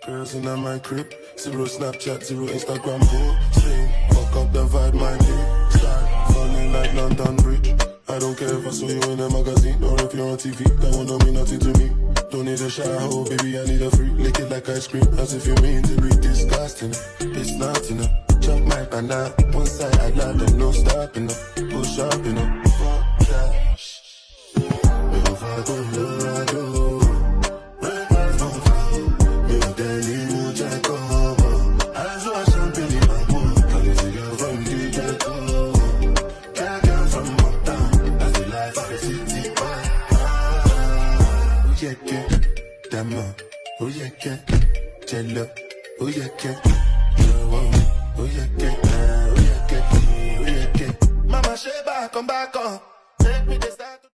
Girls in my crib, zero Snapchat, zero Instagram posting. Fuck up the vibe, my dick. Start falling like London Bridge. I don't care if I saw you in a magazine or if you're on TV. That one don't mean nothing to me. Don't need a shower, baby, I need a freak. Lick it like ice cream, as if you mean to be disgusting. It's not enough. Chop my banana, one side I love and no stopping up. Push up, you know. Fuck that. If I go low, I do. Oh yeah, jello. Oh yeah, Mama Sheba, come back on. Take me to start.